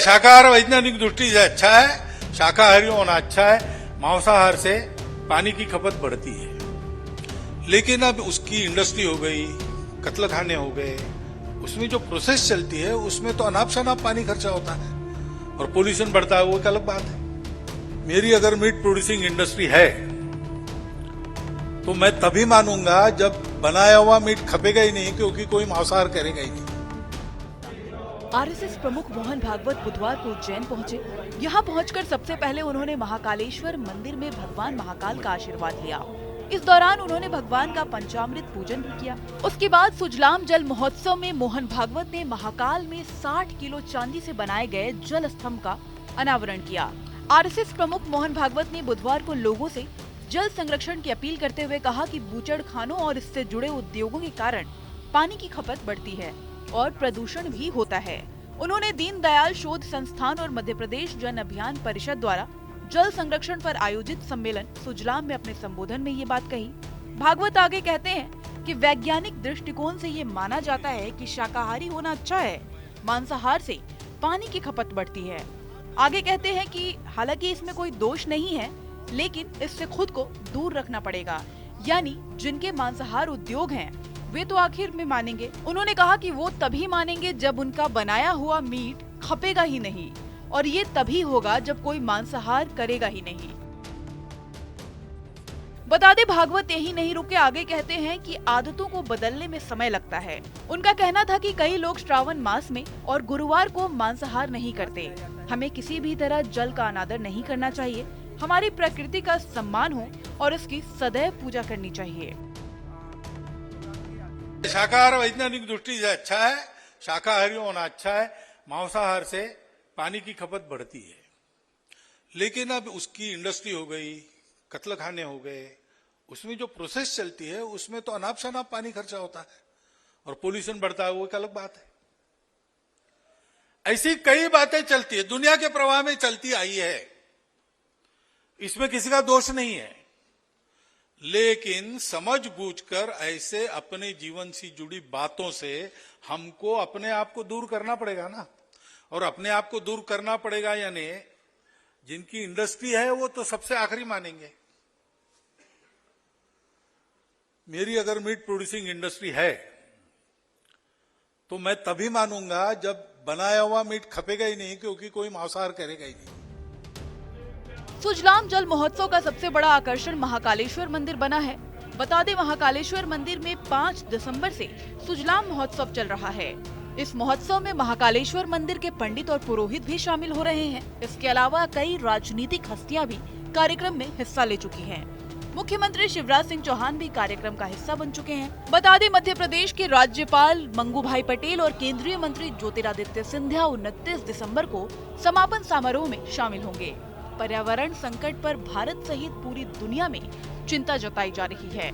शाकाहार वैज्ञानिक दृष्टि से अच्छा है, शाकाहारी होना अच्छा है। मांसाहार से पानी की खपत बढ़ती है, लेकिन अब उसकी इंडस्ट्री हो गई, कत्ल खाने हो गए, उसमें जो प्रोसेस चलती है उसमें तो अनाप शनाप पानी खर्चा होता है और पोल्यूशन बढ़ता है, वो एक अलग बात है। मेरी अगर मीट प्रोड्यूसिंग इंडस्ट्री है तो मैं तभी मानूंगा जब बनाया हुआ मीट खपेगा ही नहीं, क्योंकि कोई मांसाहार करेगा ही नहीं। आरएसएस प्रमुख मोहन भागवत बुधवार को उज्जैन पहुंचे। यहां पहुंचकर सबसे पहले उन्होंने महाकालेश्वर मंदिर में भगवान महाकाल का आशीर्वाद लिया। इस दौरान उन्होंने भगवान का पंचामृत पूजन भी किया। उसके बाद सुजलाम जल महोत्सव में मोहन भागवत ने महाकाल में 60 किलो चांदी से बनाए गए जल स्तंभ का अनावरण किया। आरएसएस प्रमुख मोहन भागवत ने बुधवार को लोगों से जल संरक्षण की अपील करते हुए कहा कि बूचड़खानों और इससे जुड़े उद्योगों के कारण पानी की खपत बढ़ती है और प्रदूषण भी होता है। उन्होंने दीनदयाल शोध संस्थान और मध्य प्रदेश जन अभियान परिषद द्वारा जल संरक्षण पर आयोजित सम्मेलन सुजलाम में अपने संबोधन में ये बात कही। भागवत आगे कहते हैं कि वैज्ञानिक दृष्टिकोण से ये माना जाता है कि शाकाहारी होना अच्छा है, मांसाहार से पानी की खपत बढ़ती है। आगे कहते हैं कि हालांकि इसमें कोई दोष नहीं है, लेकिन इससे खुद को दूर रखना पड़ेगा। यानी जिनके मांसाहार उद्योग हैं, वे तो आखिर में मानेंगे। उन्होंने कहा कि वो तभी मानेंगे जब उनका बनाया हुआ मीट खपेगा ही नहीं, और ये तभी होगा जब कोई मांसाहार करेगा ही नहीं। बता दे भागवत यही नहीं रुके, आगे कहते हैं कि आदतों को बदलने में समय लगता है। उनका कहना था कि कई लोग श्रावण मास में और गुरुवार को मांसाहार नहीं करते। हमें किसी भी तरह जल का अनादर नहीं करना चाहिए। हमारी प्रकृति का सम्मान हो और इसकी सदैव पूजा करनी चाहिए। शाकाहार वैज्ञानिक दृष्टि से अच्छा है, शाकाहारी होना अच्छा है। मांसाहार से पानी की खपत बढ़ती है, लेकिन अब उसकी इंडस्ट्री हो गई, कत्ल खाने हो गए, उसमें जो प्रोसेस चलती है उसमें तो अनाप शनाप पानी खर्चा होता है और पोल्यूशन बढ़ता है, वो एक अलग बात है। ऐसी कई बातें चलती है, दुनिया के प्रवाह में चलती आई है, इसमें किसी का दोष नहीं है। लेकिन समझ बूझकर ऐसे अपने जीवन से जुड़ी बातों से हमको अपने आप को दूर करना पड़ेगा ना। और अपने आप को दूर करना पड़ेगा, यानी जिनकी इंडस्ट्री है वो तो सबसे आखिरी मानेंगे। मेरी अगर मीट प्रोड्यूसिंग इंडस्ट्री है तो मैं तभी मानूंगा जब बनाया हुआ मीट खपेगा ही नहीं, क्योंकि कोई मांसाहार करेगा ही नहीं। सुजलाम जल महोत्सव का सबसे बड़ा आकर्षण महाकालेश्वर मंदिर बना है। बता दें महाकालेश्वर मंदिर में 5 दिसंबर से सुजलाम महोत्सव चल रहा है। इस महोत्सव में महाकालेश्वर मंदिर के पंडित और पुरोहित भी शामिल हो रहे हैं। इसके अलावा कई राजनीतिक हस्तियां भी कार्यक्रम में हिस्सा ले चुकी हैं। मुख्यमंत्री शिवराज सिंह चौहान भी कार्यक्रम का हिस्सा बन चुके हैं। बता दें मध्य प्रदेश के राज्यपाल मंगूभाई पटेल और केंद्रीय मंत्री ज्योतिरादित्य सिंधिया 29 दिसंबर को समापन समारोह में शामिल होंगे। पर्यावरण संकट पर भारत सहित पूरी दुनिया में चिंता जताई जा रही है।